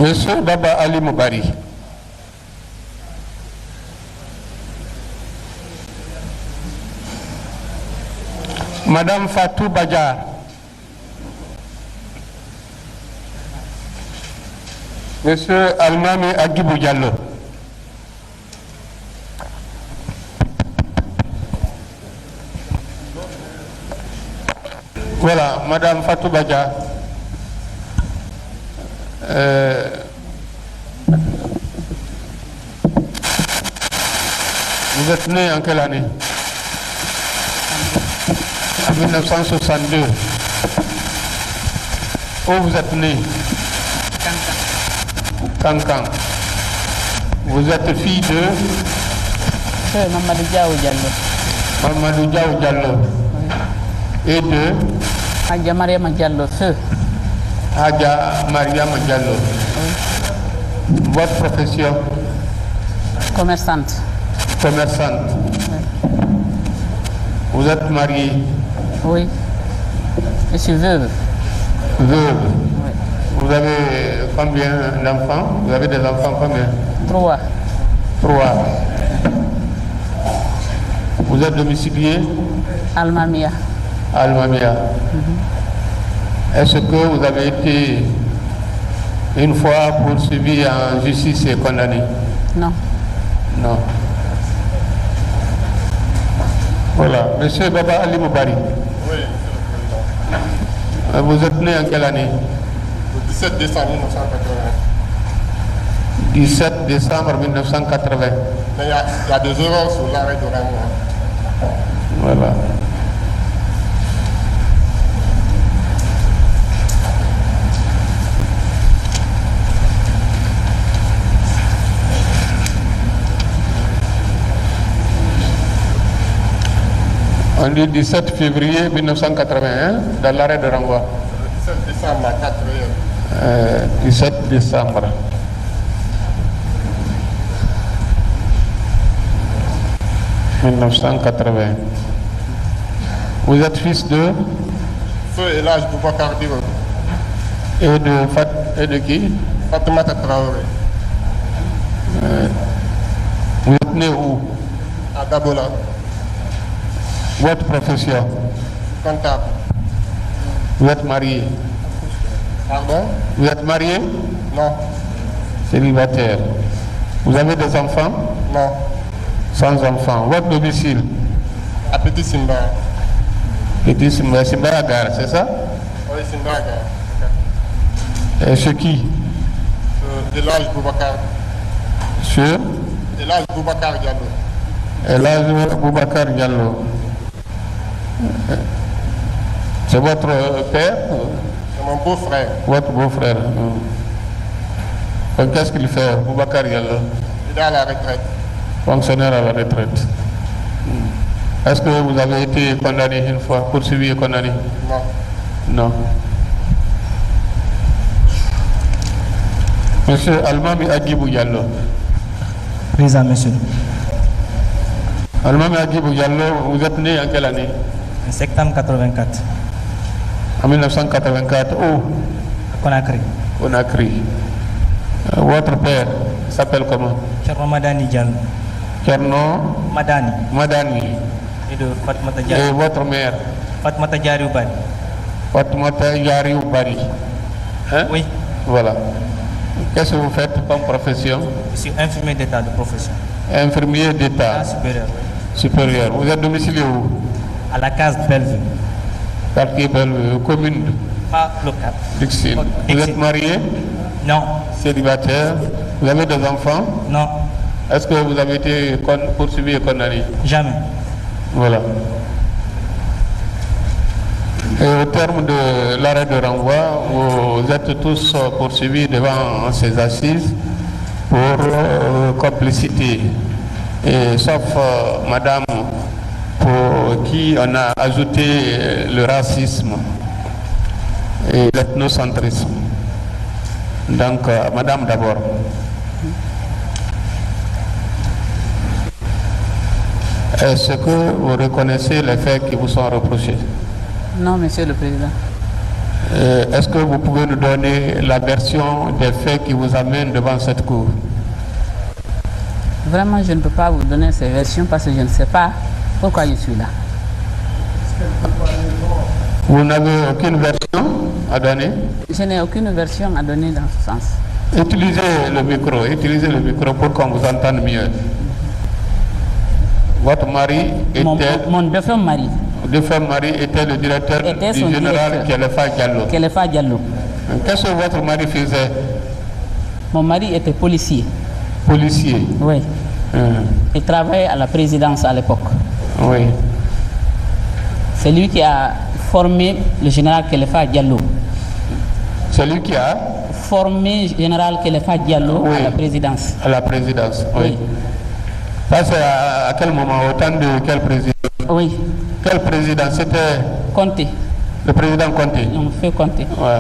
Monsieur Baba Ali Moubari. Madame Fatou Badjar. Monsieur Almami Agibou Diallo. Voilà, Madame Fatou Badjar. Vous êtes né en quelle année? En 1962. Où vous êtes né? Kankan. Vous êtes fille de? Mamadou Diaw Diallo. Mamadou Diaw Diallo. Et de? Hadja Mariama Diallo. Hadja Mariama Diallo. Votre profession? Commerçante. Commerçante. Vous êtes mariée? Oui. Je suis veuve. Veuve. Oui. Vous avez combien d'enfants? Vous avez des enfants combien? 3. 3. Vous êtes domicilié? Almamia. Almamia. Est-ce que vous avez été une fois poursuivi en justice et condamné? Non. Non. Voilà. Monsieur Baba Ali Moubari. Oui, Vous êtes né en quelle année? le 17 décembre 1980. 17 décembre 1980. Mais il y a des erreurs sur l'arrêt de Rangwa. Voilà. On dit 17 février 1981 dans l'arrêt de renvoi. Le 17 décembre à 4 heures. 17 décembre. « 1980. Vous êtes fils de? Feu et l'âge Boubacar Diro. Et de qui? Fatoumata Traoré. Vous êtes né où? À Dabola. Votre profession? Comptable. Vous êtes marié? Pardon? Vous êtes marié? Non. Célibataire. Vous avez des enfants? Non. Sans enfants. Votre domicile? À Petit Simba. Petit Simba, Simbaragar, c'est ça? Oui, Simbaga. Et chez qui? De l'âge Boubacar. Sur? De l'âge Boubacar Diallo. Elhadji Boubacar Diallo. C'est votre père? C'est mon beau-frère. Votre beau-frère. Donc, qu'est-ce qu'il fait, Boubacar Diallo? Il est à la retraite. Fonctionnaire à la retraite. Est-ce que vous avez été condamné une fois, poursuivi et condamné? Non. Non. Monsieur Almami Agibou Diallo. Présent, monsieur. Almami Agibou Diallo, vous êtes né en quelle année? En septembre 84. En 1984. Où? À Conakry. Conakry. Votre père s'appelle comment? Thierno Madani Diallo. Thierno Madani. Madani. Et de Fatmata Et Diarou. votre mère? Fatmata Diarou Bari. Fatmata Diarou Bari. Hein? Oui. Voilà. Qu'est-ce que vous faites comme profession? Je suis infirmier d'état de profession. Infirmier d'État État supérieur. supérieur. Vous êtes domicilié où? À la case Bellevue. Quartier Bellevue, commune Pas local. Dixine. Vous êtes marié? Non. Célibataire? Vous avez des enfants? Non. Est-ce que vous avez été poursuivi et condamné? Jamais. Voilà. Et au terme de l'arrêt de renvoi, vous êtes tous poursuivis devant ces assises pour complicité. Et sauf madame, pour qui on a ajouté le racisme et l'ethnocentrisme. Donc, madame d'abord. Est-ce que vous reconnaissez les faits qui vous sont reprochés? Non, monsieur le président. Est-ce que vous pouvez nous donner la version des faits qui vous amènent devant cette cour? Vraiment, je ne peux pas vous donner ces versions parce que je ne sais pas pourquoi je suis là. Vous n'avez aucune version à donner? Je n'ai aucune version à donner dans ce sens. Utilisez le micro pour qu'on vous entende mieux. Votre mari était... Mon défunt mari était le directeur était du son général directeur. Kelefa Diallo. Kelefa Diallo. Qu'est-ce que votre mari faisait? Mon mari était policier. Policier. Oui. Il travaillait à la présidence à l'époque. Oui. C'est lui qui a formé le général Kelefa Diallo. C'est lui qui a formé le général Kelefa Diallo Oui. à la présidence. à la présidence. Oui. Oui. Ça c'est à quel moment? Au temps de quel président? Oui. Quel président? C'était Conté. le président Conté. On fait compter. Ouais.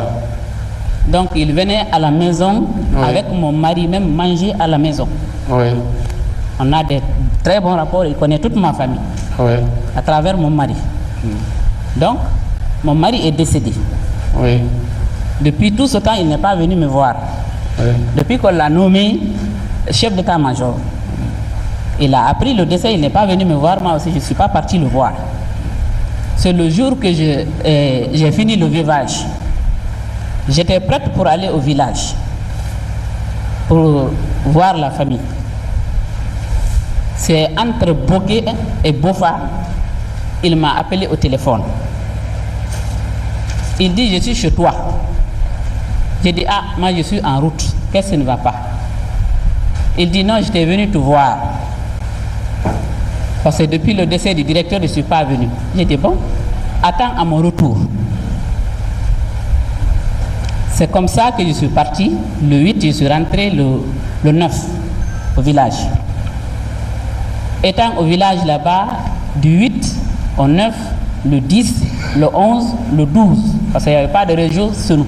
Donc il venait à la maison Oui. avec mon mari, même manger à la maison. Oui. On a des très bons rapports, il connaît toute ma famille Oui. à travers mon mari. Donc, mon mari est décédé. Oui. Depuis tout ce temps, il n'est pas venu me voir. Oui. Depuis qu'on l'a nommé chef d'état-major, il a appris le décès, il n'est pas venu me voir, moi aussi je ne suis pas parti le voir. C'est le jour que j'ai fini le veuvage. J'étais prête pour aller au village, pour voir la famille. C'est entre Boké et Bofa, il m'a appelé au téléphone. Il dit, je suis chez toi. J'ai dit, ah, moi je suis en route, qu'est-ce qui ne va pas? Il dit, non, j'étais venu te voir. Parce que depuis le décès du directeur, je ne suis pas venu. J'ai dit, bon, attends à mon retour. C'est comme ça que je suis parti. Le 8, je suis rentré le 9 au village. Étant au village là-bas, du 8 au 9, le 10, le 11, le 12, parce qu'il n'y avait pas de région sur nous.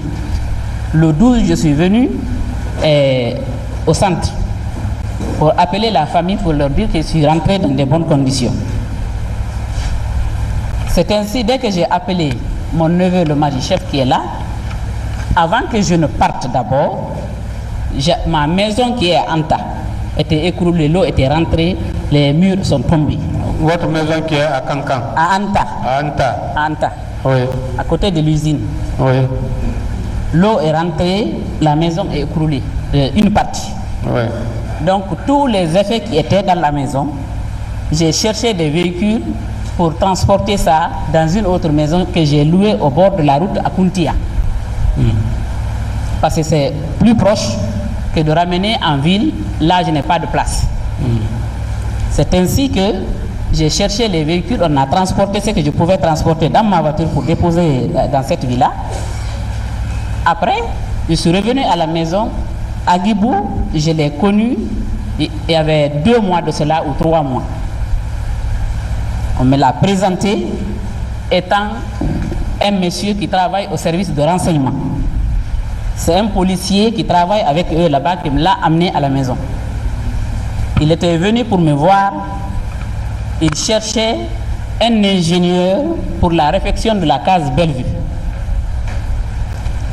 Le 12, je suis venu au centre pour appeler la famille pour leur dire que je suis rentré dans de bonnes conditions. C'est ainsi, dès que j'ai appelé mon neveu, le mari-chef qui est là, avant que je ne parte d'abord, ma maison qui est à Anta était écroulée, l'eau était rentrée, les murs sont tombés. Votre maison qui est à Kankan? À Anta. À Anta. À Anta, Oui. à côté de l'usine. Oui. L'eau est rentrée, la maison est écroulée, une partie. Oui. Donc tous les effets qui étaient dans la maison, j'ai cherché des véhicules pour transporter ça dans une autre maison que j'ai louée au bord de la route à Kuntia. Parce que c'est plus proche que de ramener en ville, là je n'ai pas de place. C'est ainsi que j'ai cherché les véhicules, on a transporté ce que je pouvais transporter dans ma voiture pour déposer dans cette villa. Après, je suis revenu à la maison. À Guibou, je l'ai connu, il y avait 2 mois de cela ou 3 mois. On me l'a présenté étant un monsieur qui travaille au service de renseignement. C'est un policier qui travaille avec eux là-bas qui me l'a amené à la maison. Il était venu pour me voir. Il cherchait un ingénieur pour la réfection de la case Bellevue.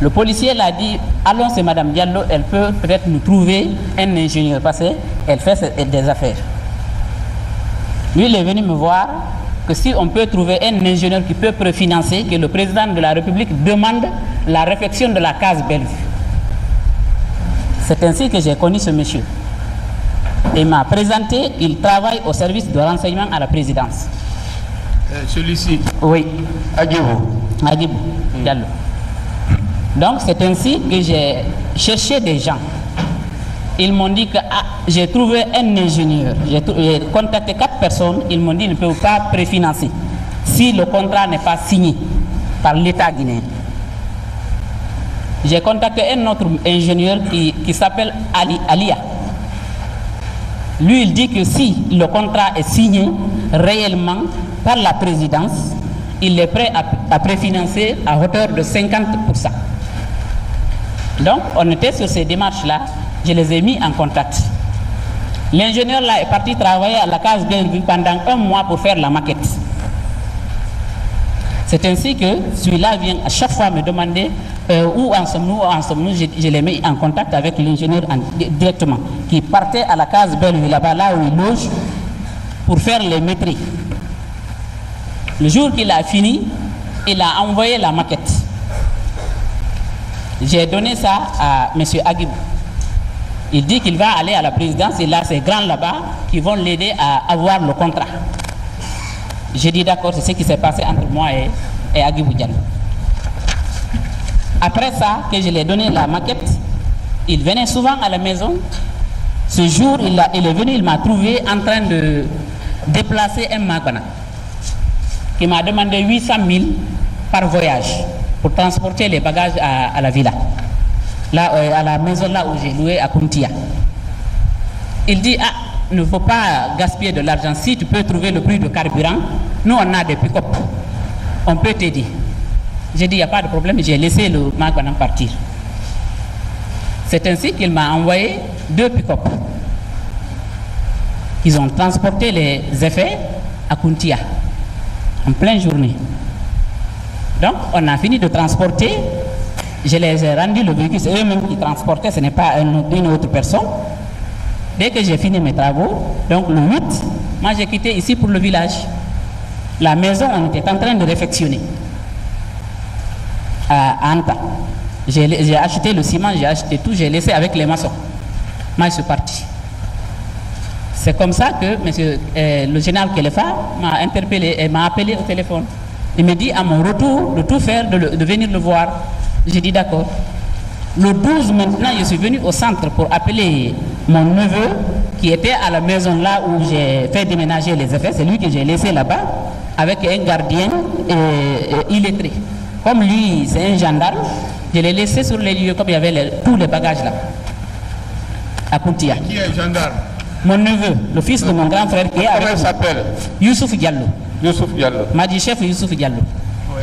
Le policier l'a dit, allons, c'est Madame Diallo, elle peut peut-être nous trouver un ingénieur parce qu'elle fait des affaires. Lui, il est venu me voir que si on peut trouver un ingénieur qui peut préfinancer, que le président de la République demande la réfection de la case Bellevue. C'est ainsi que j'ai connu ce monsieur. Il m'a présenté, il travaille au service de renseignement à la présidence. Celui-ci? Oui. Adjibou? Adjibou Diallo. Donc c'est ainsi que j'ai cherché des gens. Ils m'ont dit que j'ai trouvé un ingénieur. J'ai contacté 4 personnes. Ils m'ont dit qu'ils ne peuvent pas préfinancer si le contrat n'est pas signé par l'État guinéen. J'ai contacté un autre ingénieur qui s'appelle Alia. Lui, il dit que si le contrat est signé réellement par la présidence, il est prêt à préfinancer à hauteur de 50%. Donc, on était sur ces démarches-là, je les ai mis en contact. L'ingénieur là est parti travailler à la case Bellevue pendant 1 mois pour faire la maquette. C'est ainsi que celui-là vient à chaque fois me demander où en sommes-nous. Je les mets en contact avec l'ingénieur directement, qui partait à la case Bellevue, là-bas, là où il loge, pour faire les maîtrises. Le jour qu'il a fini, il a envoyé la maquette. J'ai donné ça à M. Agibou. Il dit qu'il va aller à la présidence et là, ces grands là-bas qui vont l'aider à avoir le contrat. J'ai dit d'accord, c'est ce qui s'est passé entre moi et Agibou Diallo. Après ça, que je lui ai donné la maquette, il venait souvent à la maison. Ce jour, il est venu, il m'a trouvé en train de déplacer un Magana qui m'a demandé 800 000 par voyage pour transporter les bagages à la villa, là, à la maison là où j'ai loué à Kuntia. Il dit, ne faut pas gaspiller de l'argent. Si tu peux trouver le prix de carburant, nous on a des pick-up, on peut t'aider. J'ai dit, il n'y a pas de problème, j'ai laissé le Magana partir. C'est ainsi qu'il m'a envoyé 2 pick-up. Ils ont transporté les effets à Kuntia en pleine journée. Donc, on a fini de transporter. Je les ai rendus le véhicule. C'est eux-mêmes qui transportaient, ce n'est pas une autre personne. Dès que j'ai fini mes travaux, donc le 8, moi j'ai quitté ici pour le village. La maison, on était en train de réfectionner à Anta. J'ai acheté le ciment, j'ai acheté tout, j'ai laissé avec les maçons. Moi, je suis parti. C'est comme ça que le général Kelefa m'a interpellé et m'a appelé au téléphone. Il me dit à mon retour de tout faire, de venir le voir. J'ai dit d'accord. Le 12 maintenant, je suis venu au centre pour appeler mon neveu qui était à la maison là où j'ai fait déménager les effets. C'est lui que j'ai laissé là-bas avec un gardien et illettré. Comme lui, c'est un gendarme, je l'ai laissé sur les lieux comme il y avait tous les bagages là, à Kuntia. Qui est gendarme? Mon neveu, le fils de mon grand frère qui est avec Comment il s'appelle? Youssouf Diallo. Youssouf Diallo. M'a chef Youssouf Diallo. Oui.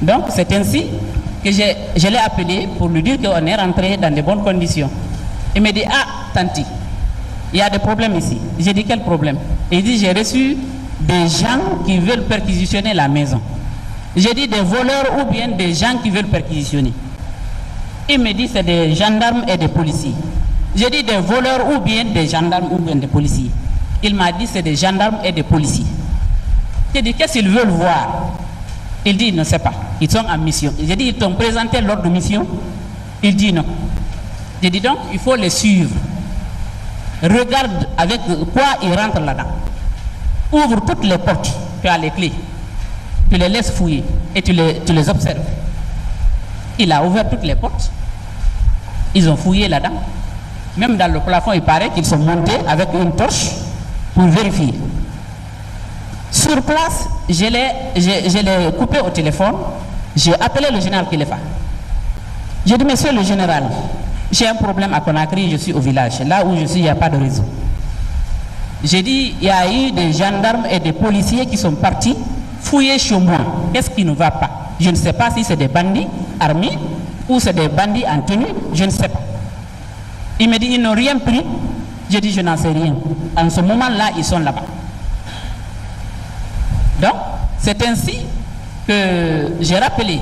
Donc c'est ainsi que je l'ai appelé pour lui dire qu'on est rentré dans de bonnes conditions. Il me dit, tanti, il y a des problèmes ici. J'ai dit, quel problème? Il dit, j'ai reçu des gens qui veulent perquisitionner la maison. J'ai dit, des voleurs ou bien des gens qui veulent perquisitionner. Il me dit, c'est des gendarmes et des policiers. J'ai dit, des voleurs ou bien des gendarmes ou bien des policiers. Il m'a dit, c'est des gendarmes et des policiers. J'ai dit, qu'est-ce qu'ils veulent voir? Il dit, il ne sait pas. Ils sont en mission. J'ai dit, ils t'ont présenté l'ordre de mission? Il dit non. J'ai dit donc, il faut les suivre. Regarde avec quoi ils rentrent là-dedans. Ouvre toutes les portes. Tu as les clés. Tu les laisses fouiller et tu les observes. Il a ouvert toutes les portes. Ils ont fouillé là-dedans. Même dans le plafond, il paraît qu'ils sont montés avec une torche pour vérifier. Sur place, je l'ai coupé au téléphone. J'ai appelé le général Kelefa. J'ai dit, monsieur le général, j'ai un problème à Conakry, je suis au village. Là où je suis, il n'y a pas de réseau. J'ai dit, il y a eu des gendarmes et des policiers qui sont partis fouiller chez moi. Qu'est-ce qui ne va pas? Je ne sais pas si c'est des bandits armés ou c'est des bandits en tenue, je ne sais pas. Il me dit, ils n'ont rien pris. J'ai dit, je n'en sais rien. En ce moment-là, ils sont là-bas. Donc, c'est ainsi que j'ai rappelé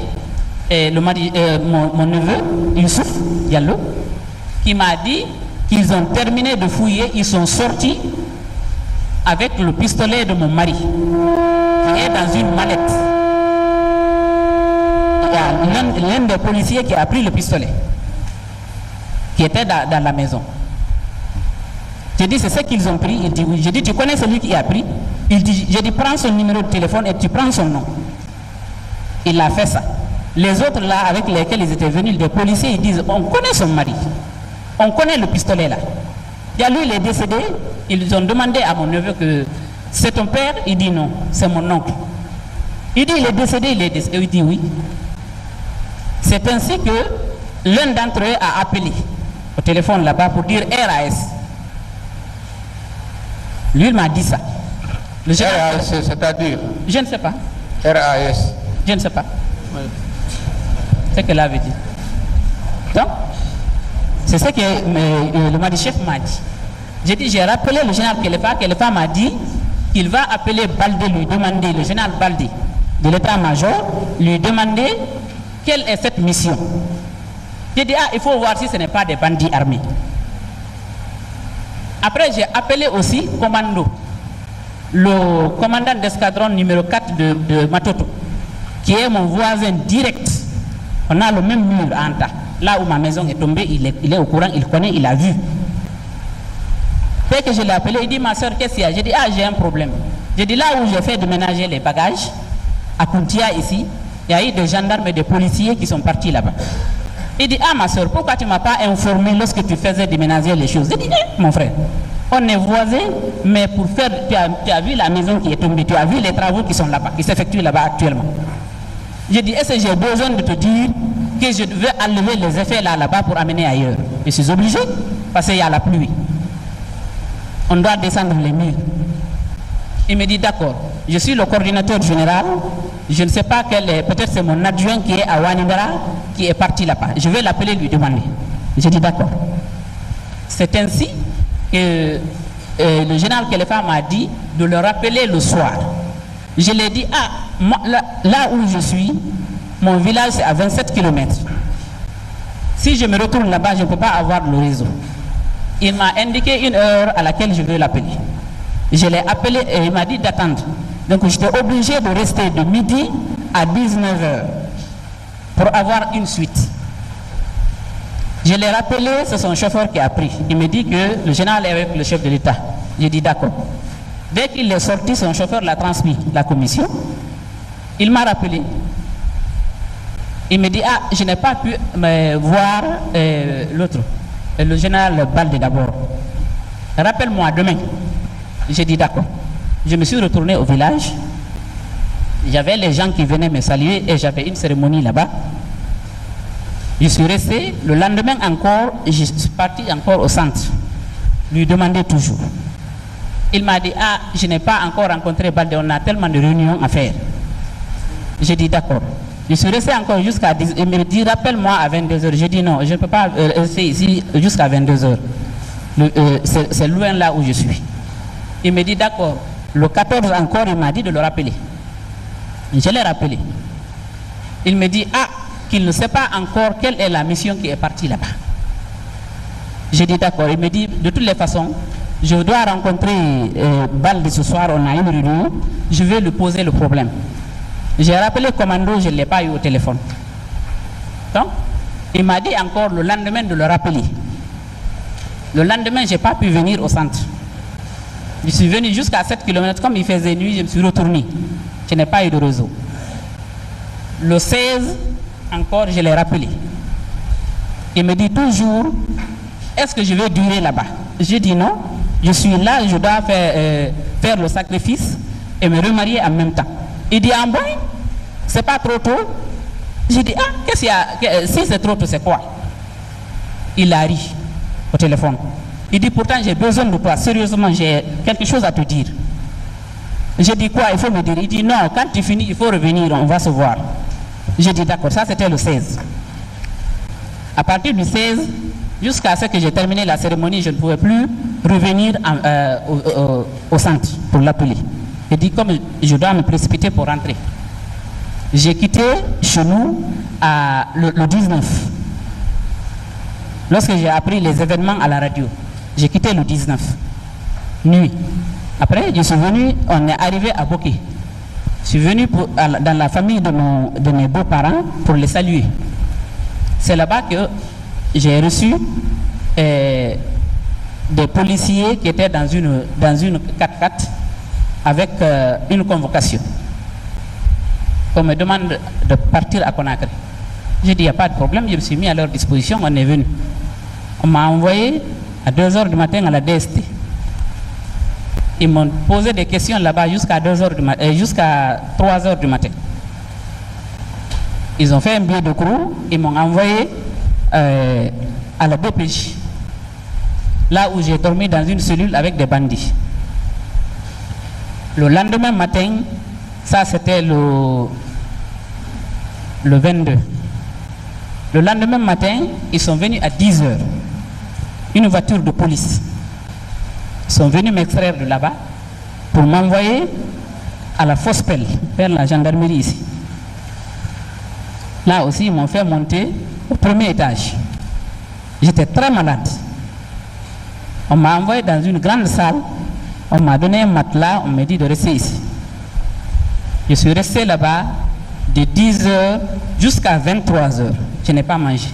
mon neveu, Youssouf Diallo, qui m'a dit qu'ils ont terminé de fouiller, ils sont sortis avec le pistolet de mon mari, qui est dans une mallette. Il y a l'un des policiers qui a pris le pistolet, qui était dans la maison. J'ai dit, c'est ce qu'ils ont pris. Il dit, oui. J'ai dit, tu connais celui qui a pris? Il dit, j'ai dit, prends son numéro de téléphone et tu prends son nom. Il a fait ça. Les autres là, avec lesquels ils étaient venus, des policiers, ils disent, on connaît son mari. On connaît le pistolet là. Lui, il est décédé. Ils ont demandé à mon neveu que c'est ton père? Il dit non, c'est mon oncle. Il dit, il est décédé, il dit oui. C'est ainsi que l'un d'entre eux a appelé au téléphone là-bas pour dire RAS. Lui, il m'a dit ça. RAS, c'est-à-dire? Je ne sais pas. RAS. Je ne sais pas. C'est ce qu'elle avait dit. Donc, c'est ce que le Madi-chef m'a dit. J'ai dit, j'ai rappelé le général Kelefa. Kelefa m'a dit qu'il va appeler Baldé, lui demander, le général Baldé, de l'état-major, lui demander quelle est cette mission. J'ai dit, il faut voir si ce n'est pas des bandits armés. Après, j'ai appelé aussi commando, le commandant d'escadron numéro 4 de Matoto, qui est mon voisin direct. On a le même mur à Anta. Là où ma maison est tombée, il est au courant, il connaît, il a vu. Dès que je l'ai appelé, il dit, ma soeur, qu'est-ce qu'il y a? J'ai dit, j'ai un problème. J'ai dit, là où j'ai fait déménager les bagages, à Kuntia ici, il y a eu des gendarmes et des policiers qui sont partis là-bas. Il dit, ma soeur, pourquoi tu ne m'as pas informé lorsque tu faisais déménager les choses? J'ai dit, mon frère, on est voisins, mais pour faire, tu as vu la maison qui est tombée, tu as vu les travaux qui sont là-bas, qui s'effectuent là-bas actuellement. J'ai dit, est-ce que j'ai besoin de te dire que je veux enlever les effets là-bas pour amener ailleurs? Je suis obligé, parce qu'il y a la pluie. On doit descendre les murs. Il me dit, d'accord, je suis le coordinateur général, je ne sais pas quel est, peut-être c'est mon adjoint qui est à Wanindara, qui est parti là-bas. Je vais l'appeler, lui demander. J'ai dit, d'accord. C'est ainsi que le général Kelefa m'a dit de le rappeler le soir. Je lui ai dit, moi, là où je suis, mon village c'est à 27 km. Si je me retourne là-bas, je ne peux pas avoir le réseau. Il m'a indiqué une heure à laquelle je veux l'appeler. Je l'ai appelé et il m'a dit d'attendre. Donc j'étais obligé de rester de midi à 19h pour avoir une suite. Je l'ai rappelé, c'est son chauffeur qui a pris. Il me dit que le général est avec le chef de l'État. J'ai dit d'accord. Dès qu'il est sorti, son chauffeur l'a transmis la commission. Il m'a rappelé. Il me dit, je n'ai pas pu voir l'autre, le général Balde d'abord. Rappelle-moi demain. J'ai dit d'accord. Je me suis retourné au village. J'avais les gens qui venaient me saluer et j'avais une cérémonie là-bas. Je suis resté. Le lendemain encore, je suis parti encore au centre. Lui demander toujours. Il m'a dit, je n'ai pas encore rencontré Balde, on a tellement de réunions à faire. J'ai dit d'accord. Je suis resté encore jusqu'à 10h. Il me dit, rappelle-moi à 22h. J'ai dit non, je ne peux pas rester ici jusqu'à 22h. C'est loin là où je suis. Il me dit d'accord. Le 14 encore, il m'a dit de le rappeler. Je l'ai rappelé. Il me dit qu'il ne sait pas encore quelle est la mission qui est partie là-bas. J'ai dit d'accord. Il me dit de toutes les façons, je dois rencontrer Balde ce soir, on a une réunion, je vais lui poser le problème. J'ai rappelé le commando, je ne l'ai pas eu au téléphone. Donc, il m'a dit encore le lendemain de le rappeler. Le lendemain, je n'ai pas pu venir au centre. Je suis venu jusqu'à 7 km, comme il faisait nuit, je me suis retourné. Je n'ai pas eu de réseau. Le 16, encore, je l'ai rappelé. Il me dit toujours, est-ce que je vais durer là-bas? J'ai dit non, je suis là, je dois faire le sacrifice et me remarier en même temps. Il dit, bon, c'est pas trop tôt. J'ai dit, qu'est-ce qu'il y a? Si c'est trop tôt, c'est quoi? Il a ri au téléphone. Il dit, pourtant, j'ai besoin de toi. Sérieusement, j'ai quelque chose à te dire. J'ai dit, quoi? Il faut me dire. Il dit, non, quand tu finis, il faut revenir, on va se voir. J'ai dit, d'accord, ça c'était le 16. À partir du 16, jusqu'à ce que j'ai terminé la cérémonie, je ne pouvais plus revenir au centre pour l'appeler. J'ai dit, comme je dois me précipiter pour rentrer. J'ai quitté chez nous le 19. Lorsque j'ai appris les événements à la radio, j'ai quitté le 19, nuit. Après, je suis venu, on est arrivé à Boké. Je suis venu dans la famille de mes beaux-parents pour les saluer. C'est là-bas que j'ai reçu des policiers qui étaient dans une 4x4 avec une convocation. On me demande de partir à Conakry. J'ai dit, il n'y a pas de problème, je me suis mis à leur disposition, on est venu. On m'a envoyé à 2h du matin à la DST. Ils m'ont posé des questions là-bas jusqu'à 3h du matin. Ils ont fait un billet de crew, ils m'ont envoyé à la DPJ, là où j'ai dormi dans une cellule avec des bandits. Le lendemain matin, ça c'était le 22. Le lendemain matin, ils sont venus à 10h. Une voiture de police. Ils sont venus m'extraire de là-bas pour m'envoyer à la fosse pelle, vers la gendarmerie ici. Là aussi, ils m'ont fait monter au premier étage. J'étais très malade. On m'a envoyé dans une grande salle, on m'a donné un matelas, on m'a dit de rester ici. Je suis resté là-bas de 10h jusqu'à 23h. Je n'ai pas mangé.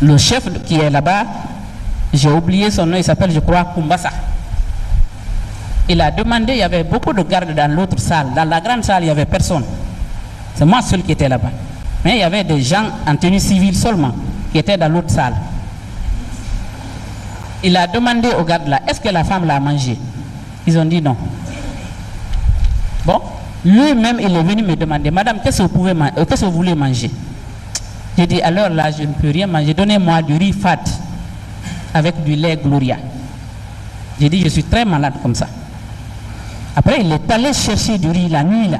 Le chef qui est là-bas, j'ai oublié son nom, il s'appelle, je crois, Kumbasa. Il a demandé, il y avait beaucoup de gardes dans l'autre salle. Dans la grande salle, il n'y avait personne. C'est moi seul qui était là-bas. Mais il y avait des gens en tenue civile seulement qui étaient dans l'autre salle. Il a demandé aux gardes là, est-ce que la femme l'a mangé? Ils ont dit non. Bon, lui-même, il est venu me demander, madame, qu'est-ce que vous voulez manger? J'ai dit, alors là, je ne peux rien manger. Donnez-moi du riz fat avec du lait Gloria. J'ai dit, je suis très malade comme ça. Après, il est allé chercher du riz la nuit, là.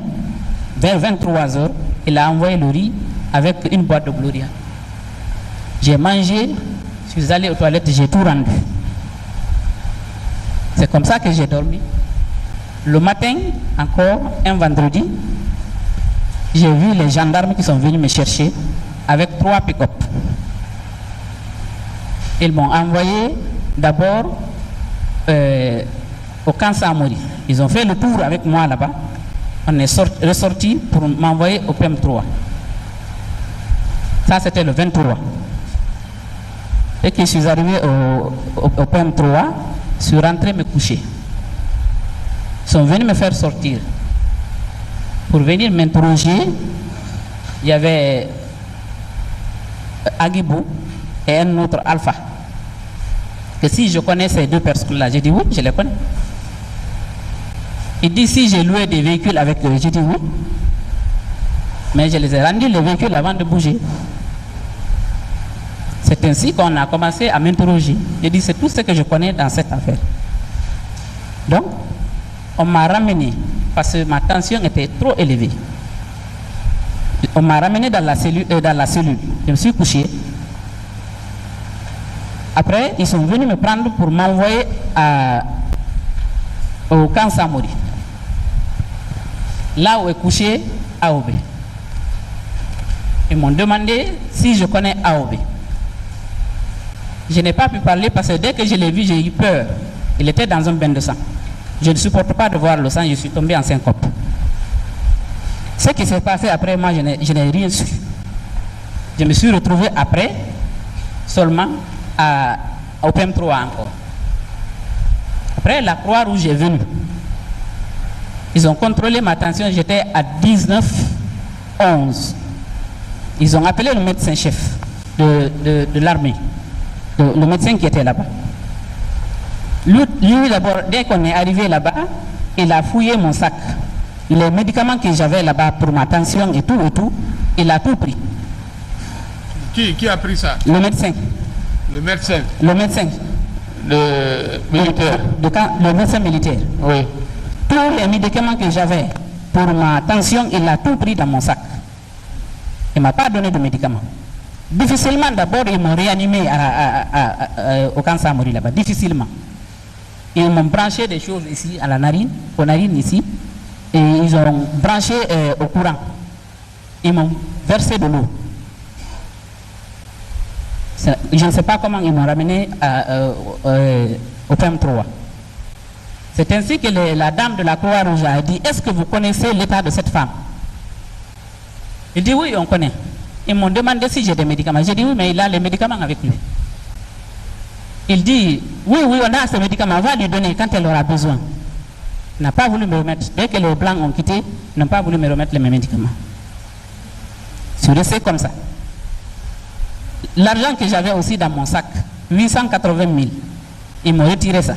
Vers 23h, il a envoyé le riz avec une boîte de Gloria. J'ai mangé, je suis allé aux toilettes, j'ai tout rendu. C'est comme ça que j'ai dormi. Le matin, encore, un vendredi, j'ai vu les gendarmes qui sont venus me chercher avec 3 pick-up. Ils m'ont envoyé d'abord au camp Samori. Ils ont fait le tour avec moi là-bas. On est ressorti pour m'envoyer au PM3. Ça, c'était le 23. Et que je suis arrivé au PM3, je suis rentré me coucher. Ils sont venus me faire sortir. Pour venir m'interroger, il y avait Agibou et un autre Alpha. Que si je connais ces deux personnes-là, j'ai dit oui, je les connais. Il dit si j'ai loué des véhicules avec eux, j'ai dit oui. Mais je les ai rendus les véhicules avant de bouger. C'est ainsi qu'on a commencé à m'interroger. J'ai dit c'est tout ce que je connais dans cette affaire. Donc, on m'a ramené parce que ma tension était trop élevée. On m'a ramené dans la cellule. Je me suis couché. Après, ils sont venus me prendre pour m'envoyer au camp Samori. Là où est couché Aobe. Ils m'ont demandé si je connais Aobe. Je n'ai pas pu parler parce que dès que je l'ai vu, j'ai eu peur. Il était dans un bain de sang. Je ne supporte pas de voir le sang, je suis tombé en syncope. Ce qui s'est passé après, moi, je n'ai rien su. Je me suis retrouvé après, seulement au PM3 encore. Après, la Croix-Rouge est venue. Ils ont contrôlé ma tension, j'étais à 19,11. Ils ont appelé le médecin-chef de l'armée, le médecin qui était là-bas. Lui d'abord, dès qu'on est arrivé là-bas, il a fouillé mon sac. Les médicaments que j'avais là-bas pour ma tension et tout, il a tout pris. Qui a pris ça? Le médecin. Le médecin? Le médecin. Le militaire? Le médecin militaire. Oui. Tous les médicaments que j'avais pour ma tension, il a tout pris dans mon sac. Il ne m'a pas donné de médicaments. Difficilement, d'abord, ils m'ont réanimé au camp Samori là-bas. Difficilement. Ils m'ont branché des choses ici, à la narine, aux narines ici, et ils ont branché au courant. Ils m'ont versé de l'eau. Je ne sais pas comment ils m'ont ramené au PM3. C'est ainsi que la dame de la Croix-Rouge a dit, est-ce que vous connaissez l'état de cette femme? Il dit oui, on connaît. Ils m'ont demandé si j'ai des médicaments. J'ai dit oui, mais il a les médicaments avec lui. Il dit, oui, on a ces médicaments, on va lui donner quand elle aura besoin. Il n'a pas voulu me remettre. Dès que les Blancs ont quitté, ils n'ont pas voulu me remettre les mêmes médicaments. Je suis resté comme ça. L'argent que j'avais aussi dans mon sac, 880 000, ils m'ont retiré ça.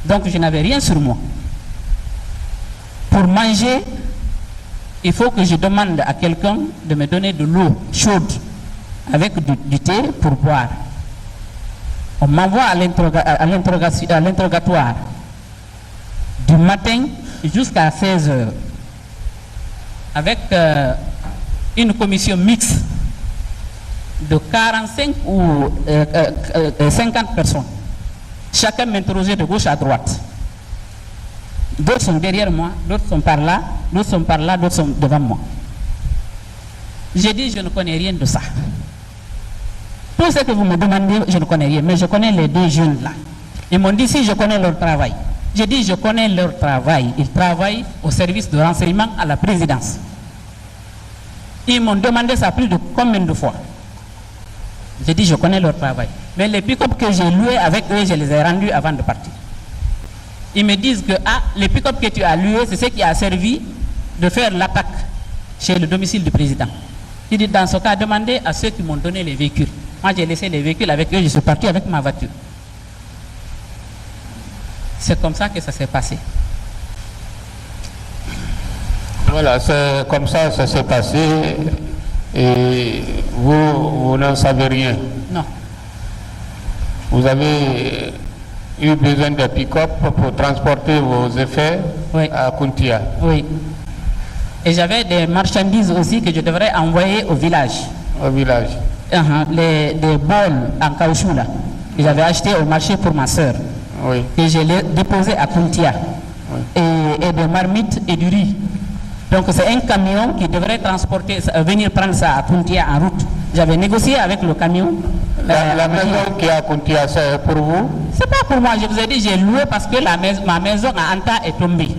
Donc je n'avais rien sur moi. Pour manger, il faut que je demande à quelqu'un de me donner de l'eau chaude avec du thé pour boire. On m'envoie à l'interrogatoire du matin jusqu'à 16h avec une commission mixte de 45 ou 50 personnes. Chacun m'interrogeait de gauche à droite. D'autres sont derrière moi, d'autres sont par là, d'autres sont par là, d'autres sont devant moi. J'ai dit, je ne connais rien de ça. Tout ce que vous me demandez, je ne connais rien, mais je connais les deux jeunes là. Ils m'ont dit si je connais leur travail. J'ai dit, je connais leur travail. Ils travaillent au service de renseignement à la présidence. Ils m'ont demandé ça plus de combien de fois. J'ai dit, je connais leur travail. Mais les pick-up que j'ai loués avec eux, je les ai rendus avant de partir. Ils me disent que les pick-up que tu as loués, c'est ce qui a servi de faire l'attaque chez le domicile du président. Il dit, dans ce cas, demandez à ceux qui m'ont donné les véhicules. Moi, j'ai laissé les véhicules avec eux, je suis parti avec ma voiture. C'est comme ça que ça s'est passé. Voilà, c'est comme ça s'est passé. Et vous n'en savez rien. Non. Vous avez eu besoin de pick-up pour transporter vos effets à Kuntia. Oui. Et j'avais des marchandises aussi que je devrais envoyer au village. Au village. Des bols en caoutchouc là. Que j'avais acheté au marché pour ma soeur. Oui. Et je l'ai déposé à Kuntia. Oui. Et des marmites et du riz. Donc c'est un camion qui devrait transporter, venir prendre ça à Kuntia en route. J'avais négocié avec le camion. La maison qui est à Kuntia, c'est pour vous? C'est pas pour moi, je vous ai dit, j'ai loué parce que ma maison à Anta est tombée.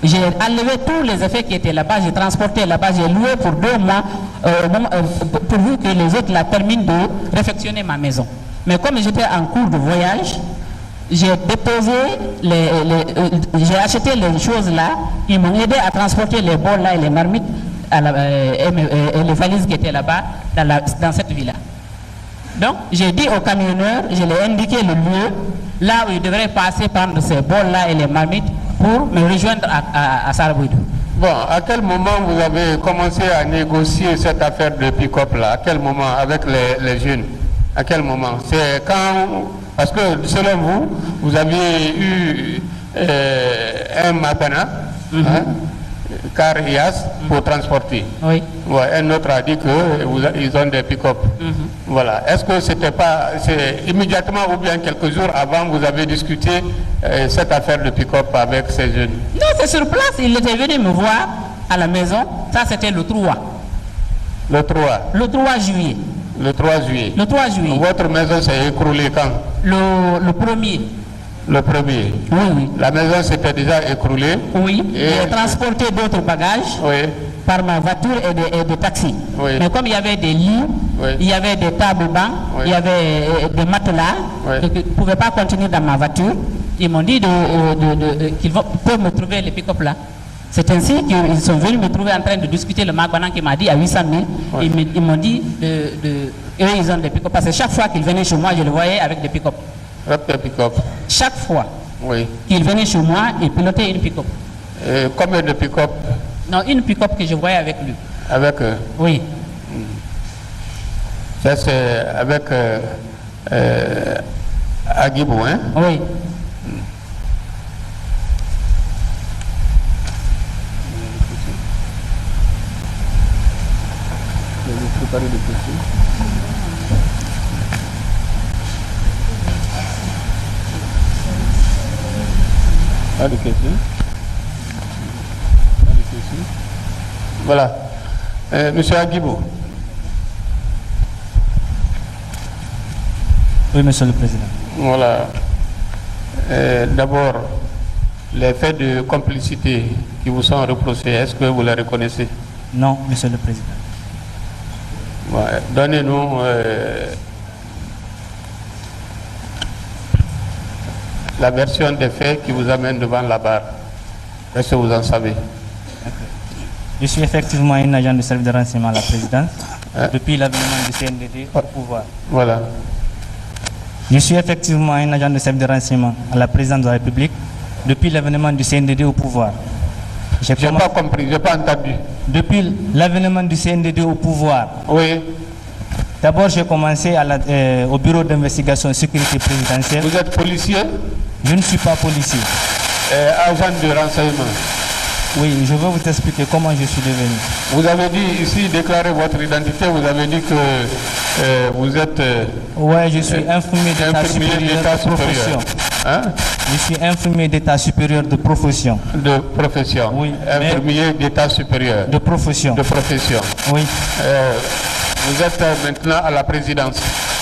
J'ai enlevé tous les effets qui étaient là-bas, j'ai transporté là-bas, j'ai loué pour 2 mois, pourvu que les autres la terminent de réfectionner ma maison. Mais comme j'étais en cours de voyage, j'ai déposé, j'ai acheté les choses là, ils m'ont aidé à transporter les bols là et les marmites et les valises qui étaient là-bas dans cette ville-là. Donc j'ai dit au camionneur, je lui ai indiqué le lieu, là où il devrait passer prendre ces bols là et les marmites pour me rejoindre à Sarabouidou. Bon, à quel moment vous avez commencé à négocier cette affaire de pick-up là? À quel moment avec les jeunes? À quel moment? C'est quand... Parce que selon vous, vous avez eu un Matana, car IAS, pour transporter. Oui. Ouais, un autre a dit qu'ils ont des pick-up. Voilà. Est-ce que c'était pas... immédiatement ou bien quelques jours avant, vous avez discuté cette affaire de pick-up avec ces jeunes? Non, c'est sur place. Il était venu me voir à la maison. Ça, c'était le 3. Le 3? Le 3 juillet. Le 3 juillet. Le 3 juillet. Votre maison s'est écroulée quand? Le 1er. Le 1er. Oui, oui. La maison s'était déjà écroulée? Oui. J'ai transporté d'autres bagages par ma voiture et des taxis. Oui. Mais comme il y avait des lits, il y avait des tables bancs, il y avait des matelas, donc ils ne pouvaient pas continuer dans ma voiture. Ils m'ont dit qu'ils peuvent me trouver les pick-up là. C'est ainsi qu'ils sont venus me trouver en train de discuter le Magbanan qui m'a dit à 800 000. Ils m'ont dit eux ils ont des pick-up. Parce que chaque fois qu'ils venaient chez moi, je le voyais avec des pick-up. Chaque fois qu'il venait chez moi, il pilotait une pick-up. Combien de pick-up? Non, une pick-up que je voyais avec lui. Avec eux? Oui. Ça c'est avec Agibou, hein? Oui. Pas de questions. Voilà. Monsieur Agibou. Oui, Monsieur le Président. Voilà. D'abord, les faits de complicité qui vous sont reprochés, est-ce que vous les reconnaissez? Non, Monsieur le Président. Ouais. Donnez-nous la version des faits qui vous amène devant la barre. Est-ce que vous en savez? Je suis effectivement un agent de service de renseignement à la présidence depuis l'avènement du CNDD au pouvoir. Voilà. Je suis effectivement un agent de service de renseignement à la présidence de la République depuis l'avènement du CNDD au pouvoir. Je n'ai pas compris, je n'ai pas entendu. Depuis l'avènement du CNDD au pouvoir. Oui. D'abord, j'ai commencé au bureau d'investigation sécurité présidentielle. Vous êtes policier? Je ne suis pas policier. Agent de renseignement? Oui, je vais vous expliquer comment je suis devenu. Vous avez dit ici, déclarer votre identité, vous avez dit que vous êtes Oui, je suis infirmier d'état infirmier supérieur d'état de profession. Hein? Je suis infirmier d'état supérieur de profession. De profession. Oui, Infirmier d'état supérieur. De profession. De profession. Oui. Vous êtes maintenant à la présidence.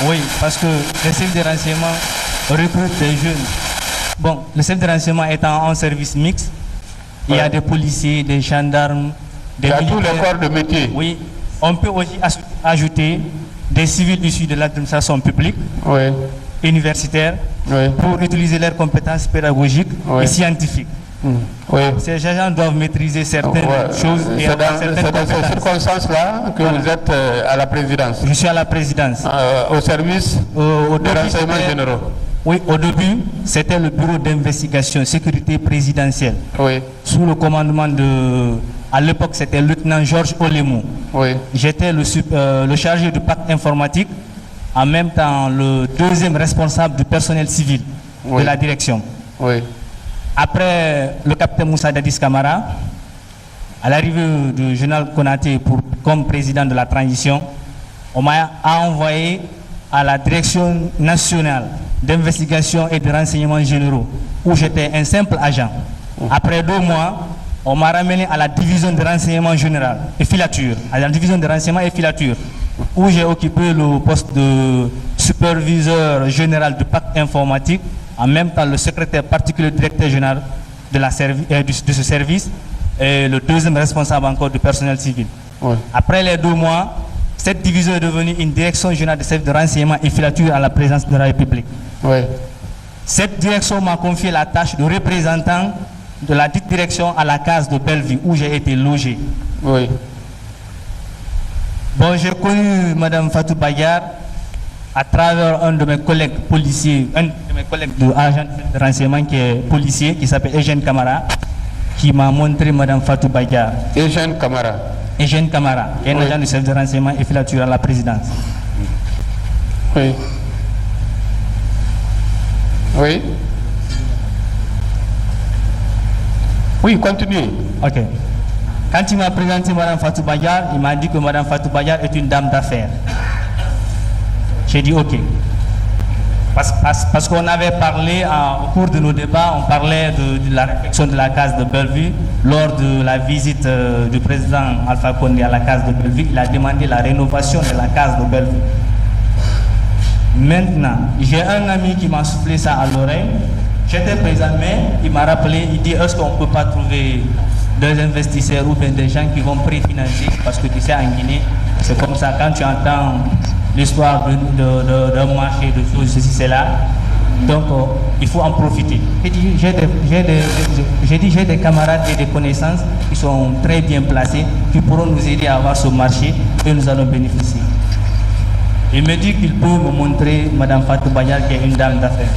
Oui, parce que le chef de renseignement recrute des jeunes. Bon, le chef de renseignement étant en service mixte, il y a des policiers, des gendarmes, des Il y a militaires. tous les corps de métier. Oui, on peut aussi ajouter des civils issus de l'administration publique, Oui. universitaires, Oui. pour utiliser leurs compétences pédagogiques Oui. et scientifiques. Oui. Ces agents doivent maîtriser certaines Ouais. choses et C'est avoir dans, certaines c'est dans ces compétences. circonstances-là que vous êtes à la présidence. Je suis à la présidence. Au service Au des début, renseignements c'était- généraux. Oui, au début, c'était le bureau d'investigation sécurité présidentielle. Oui. Sous le commandement de... À l'époque, c'était le lieutenant Georges Olemou. Oui. J'étais le chargé du pacte informatique, en même temps le deuxième responsable du personnel civil Oui. de la direction. Oui. Après le capitaine Moussa Dadis Camara, à l'arrivée du général Konaté comme président de la transition, on m'a envoyé à la direction nationale d'investigation et de renseignements généraux, où j'étais un simple agent. Après 2 mois, on m'a ramené à la division de renseignement général et filature, à la division de renseignement et filature, où j'ai occupé le poste de superviseur général du pacte informatique, en même temps le secrétaire particulier directeur général de ce service et le deuxième responsable encore du personnel civil. Oui. Après les 2 mois, cette division est devenue une direction générale de services de renseignement et filature à la présidence de la République. Oui. Cette direction m'a confié la tâche de représentant de la dite direction à la case de Bellevue où j'ai été logé. Oui. Bon, j'ai connu Mme Fatou Bayar à travers un de mes collègues policiers, un de mes collègues de agent de renseignement qui est policier, qui s'appelle Eugène Camara, qui m'a montré Mme Fatou Bayar. Eugène Camara. Eugène Camara, qui est un Oui. agent du service de renseignement et filature à la présidence. Oui. Oui. Oui, continuez. Ok. Quand il m'a présenté Mme Fatou Bayar, il m'a dit que Mme Fatou Bayar est une dame d'affaires. J'ai dit ok. Parce qu'on avait parlé au cours de nos débats, on parlait de la réflexion de la case de Bellevue. Lors de la visite du président Alpha Condé à la case de Bellevue, il a demandé la rénovation de la case de Bellevue. Maintenant, j'ai un ami qui m'a soufflé ça à l'oreille. J'étais présent, mais il m'a rappelé, il dit est-ce qu'on ne peut pas trouver des investisseurs ou bien des gens qui vont préfinancer, parce que tu sais, en Guinée, c'est comme ça, quand tu entends l'histoire d'un marché, de choses, ceci, cela, donc il faut en profiter. J'ai dit, j'ai des camarades et des connaissances qui sont très bien placés, qui pourront nous aider à avoir ce marché et nous allons bénéficier. Il me dit qu'il peut me montrer Mme Fatou Bayar, qui est une dame d'affaires.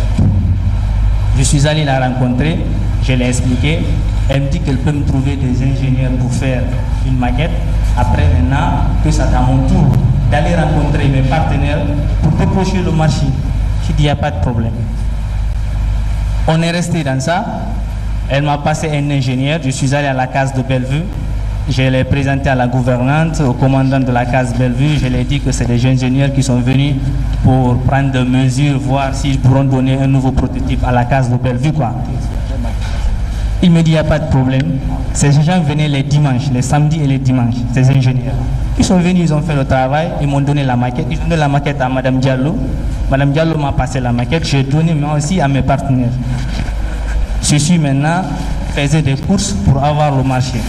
Je suis allé la rencontrer, je l'ai expliqué. Elle me dit qu'elle peut me trouver des ingénieurs pour faire une maquette. Après, maintenant, que c'est à mon tour d'aller rencontrer mes partenaires pour décrocher le marché. Je dis, il n'y a pas de problème. On est resté dans ça. Elle m'a passé un ingénieur. Je suis allé à la case de Bellevue. Je l'ai présenté à la gouvernante, au commandant de la case Bellevue. Je lui ai dit que c'est des ingénieurs qui sont venus pour prendre des mesures, voir s'ils pourront donner un nouveau prototype à la case de Bellevue, quoi. Il me dit, il n'y a pas de problème. Ces gens venaient les dimanches, les samedis et les dimanches, ces ingénieurs. Ils sont venus, ils ont fait le travail, ils m'ont donné la maquette. Ils ont donné la maquette à Mme Diallo. Mme Diallo m'a passé la maquette, j'ai donné moi aussi à mes partenaires. Je suis maintenant, faisais des courses pour avoir le marché.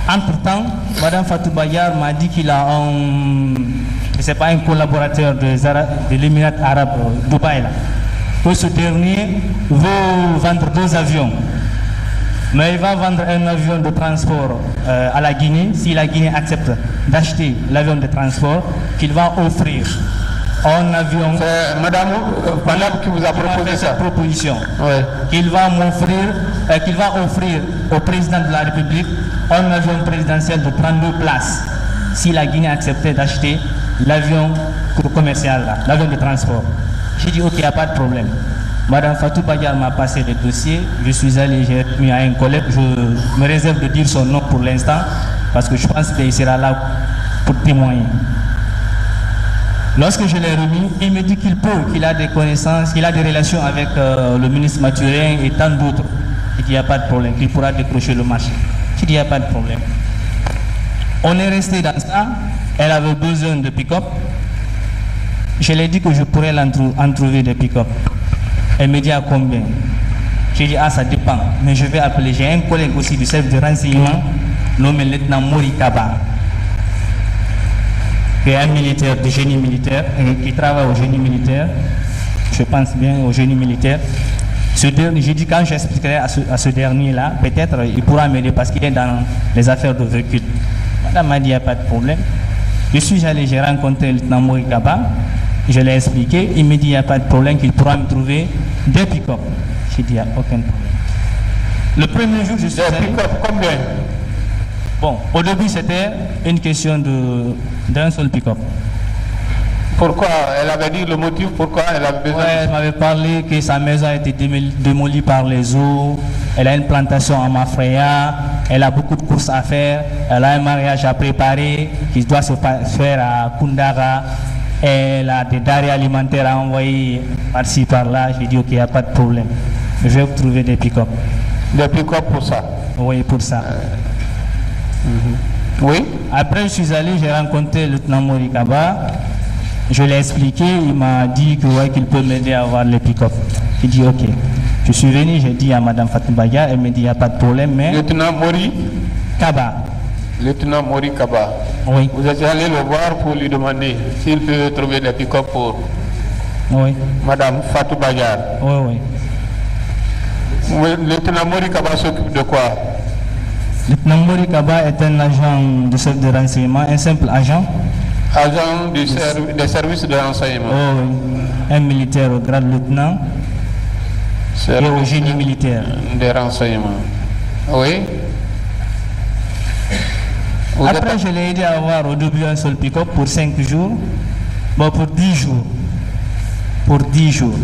Entre-temps, Mme Fatou Bayar m'a dit qu'il a un collaborateur de l'Émirat arabe, Dubaï, là, que ce dernier veut vendre 2 avions. Mais il va vendre un avion de transport à la Guinée, si la Guinée accepte d'acheter l'avion de transport, qu'il va offrir un avion. C'est Madame Panab qui vous a proposé ça. Cette proposition. Oui. Qu'il va offrir au président de la République un avion présidentiel de 32 places, si la Guinée acceptait d'acheter l'avion commercial, l'avion de transport. J'ai dit ok, il n'y a pas de problème. Madame Fatou Bagar m'a passé le dossier. Je suis allé, j'ai mis à un collègue. Je me réserve de dire son nom pour l'instant parce que je pense qu'il sera là pour témoigner. Lorsque je l'ai remis, il me dit qu'il a des connaissances, qu'il a des relations avec le ministre Mathurin et tant d'autres. Il dit il n'y a pas de problème, qu'il pourra décrocher le marché. Il dit il n'y a pas de problème. On est resté dans ça. Elle avait besoin de pick-up. Je lui ai dit que je pourrais en trouver des pick-up. Elle me dit à combien? J'ai dit ça dépend. Mais je vais appeler. J'ai un collègue aussi du service de renseignement nommé lieutenant Mori Kaba, qui est un militaire du génie militaire, qui travaille au génie militaire. Je pense bien au génie militaire. J'ai dit quand j'expliquerai à ce dernier-là, peut-être il pourra m'aider parce qu'il est dans les affaires de véhicule. Madame m'a dit il n'y a pas de problème. Je suis allé, j'ai rencontré le lieutenant Mori Kaba. Je l'ai expliqué, il me dit il n'y a pas de problème, qu'il pourra me trouver des pick-up. J'ai dit il n'y a aucun problème. Le premier jour, je suis allé. Pick-up combien? Bon, au début, c'était une question d'un seul pick-up. Pourquoi? Elle avait dit le motif pourquoi elle avait besoin. Ouais, elle m'avait parlé que sa maison a été démolie par les eaux. Elle a une plantation à Mafreya. Elle a beaucoup de courses à faire. Elle a un mariage à préparer qui doit se faire à Kundara. Elle a des denrées alimentaires à envoyer par-ci, par-là. J'ai dit, ok, il n'y a pas de problème. Je vais vous trouver des pick-up. Des pick-up pour ça? Oui, pour ça. Oui. Après, je suis allé, j'ai rencontré le lieutenant Mori Kaba. Je l'ai expliqué, il m'a dit que, ouais, qu'il peut m'aider à avoir les pick-up. J'ai dit, ok. Je suis venu, j'ai dit à Madame Fatou Bagar, elle me dit, il n'y a pas de problème, mais... Lieutenant Mori Kaba. Lieutenant Mori Kaba. Oui. Vous êtes allé le voir pour lui demander s'il peut trouver des pick-up pour Oui. Madame Fatou Bagar. Oui, oui. Lieutenant Mori Kaba s'occupe de quoi? Lieutenant Mori Kaba est un agent de service de renseignement, un simple agent. Agent des services de renseignement. Oh, oui. Un militaire au grade lieutenant et au génie militaire. Des renseignements. Oui. Après, je l'ai aidé à avoir au début un seul pick-up pour 5 jours. Bon, pour 10 jours. Pour 10 jours.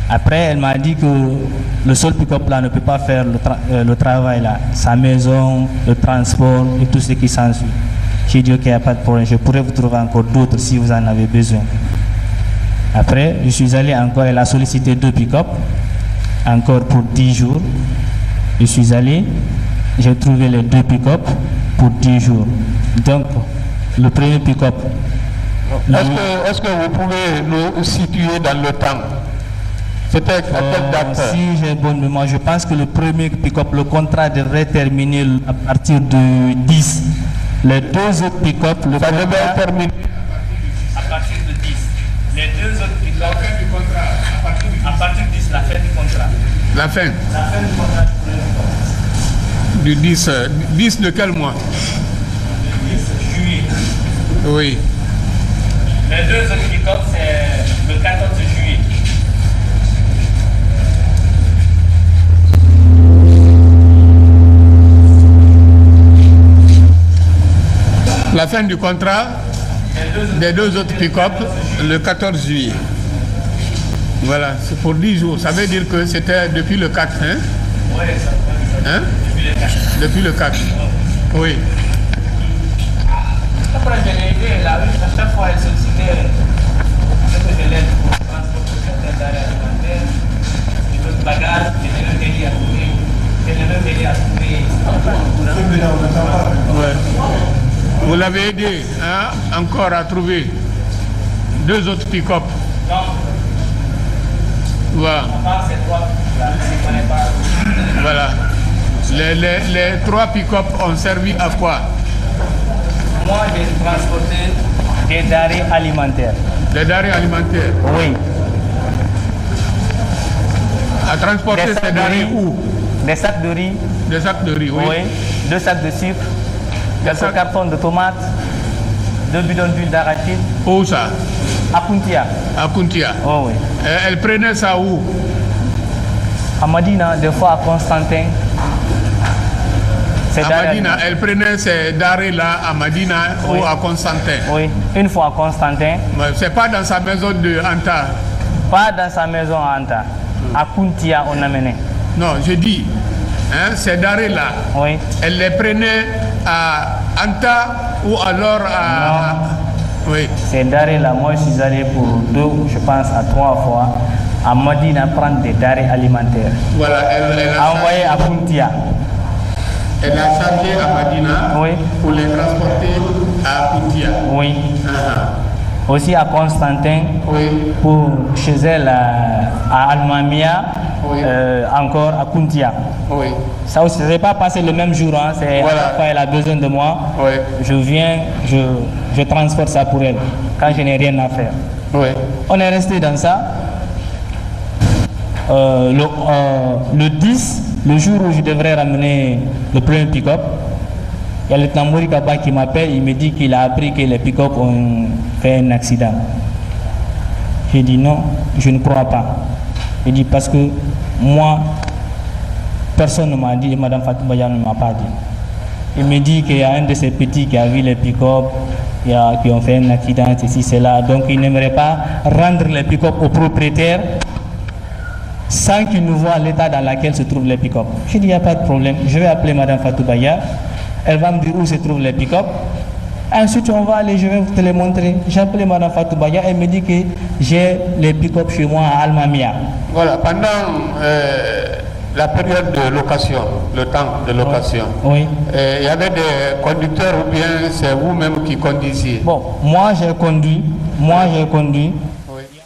Après, elle m'a dit que le seul pick-up là ne peut pas faire le travail là. Sa maison, le transport et tout ce qui s'ensuit. J'ai dit ok, il n'y a pas de problème. Je pourrais vous trouver encore d'autres si vous en avez besoin. Après, je suis allé encore, elle a sollicité 2 pick-up. Encore pour 10 jours. Je suis allé, j'ai trouvé les 2 pick-up pour 10 jours. Donc, le premier pick-up. Est-ce que vous pouvez nous situer dans le temps? C'était à quelle date? Si j'ai bonne mémoire, je pense que le premier pick-up, le contrat devrait terminer à partir de 10. Les 2 autres pick-up, le ça devait terminer à partir de 10. Les 2 autres pick-up, la fin du contrat, à partir de 10, la fin du contrat. la fin La fin du contrat du 10. 10 de quel mois? Le 10 juillet. Oui. Les 2 autres pick-up, c'est le 14 juillet. La fin du contrat des 2 autres pick-up le 14 juillet. Voilà, c'est pour 10 jours. Ça veut dire que c'était depuis le 4, hein? Oui, ça Hein? Depuis le 4. Oui. Après, je l'ai aidé, à chaque fois, elle sollicitait de l'aide pour transporter certaines denrées alimentaires, des autres bagages, et de leur aider à trouver. Ouais. Vous l'avez aidé hein, encore à trouver 2 autres pick-up. Non. Voilà. Voilà. Les 3 pick-up ont servi à quoi? Moi, j'ai transporté des denrées alimentaires. Des denrées alimentaires. Oui. À transporter ces denrées où? Des sacs de riz. Des sacs de riz, oui. Oui. 2 sacs de sucre. 4 cartons de tomates. 2 bidons d'huile d'arachide. Où ça? À Kuntia. À Kuntia. Oh oui. Elle prenait ça où? À Madina, des fois à Constantin. À Madina, elle prenait ces denrées-là à Madina oui. ou à Constantin? Oui, une fois à Constantin. C'est pas dans sa maison de Anta? Pas dans sa maison à Anta. À Kuntia, on a mené. Non, je dis, hein, ces denrées-là, Oui. elle les prenait à Anta ou alors à... Oui. Ces denrées-là, moi je suis allé pour 2, je pense à 3 fois à Madina prendre des denrées alimentaires. Voilà, elle a Envoyé à Kuntia. Elle a chargé à Madina Oui. pour les transporter à Puntia. Oui. Aussi à Constantin, Oui. pour chez elle à Almamia, Oui. encore à Kuntia. Oui. Ça aussi, ne s'est pas passé le même jour, hein. C'est Voilà. à chaque fois elle a besoin de moi. Oui. Je viens, je transporte ça pour elle, quand je n'ai rien à faire. Oui. On est resté dans ça. Le 10, le jour où je devrais ramener le premier pick-up, il y a le Tambouri Kaba qui m'appelle, il me dit qu'il a appris que les pick-up ont fait un accident. J'ai dit non, je ne crois pas. Il dit parce que moi, personne ne m'a dit, et Mme Fatou Baya ne m'a pas dit. Il me dit qu'il y a un de ses petits qui a vu les pick-up, qui ont fait un accident, ceci, cela. Donc il n'aimerait pas rendre les pick-up aux propriétaires sans qu'ils nous voient l'état dans lequel se trouvent les pick-up. J'ai dit, il n'y a pas de problème. Je vais appeler Mme Fatou Baya. Elle va me dire où se trouvent les pick-up. Ensuite, on va aller, je vais te les montrer. J'ai appelé Mme Fatou Baya. Elle me dit que j'ai les pick-up chez moi à Almamia. Voilà, pendant la période de location, le temps de location, Oui. il y avait des conducteurs ou bien c'est vous-même qui conduisiez? Bon, moi j'ai conduit.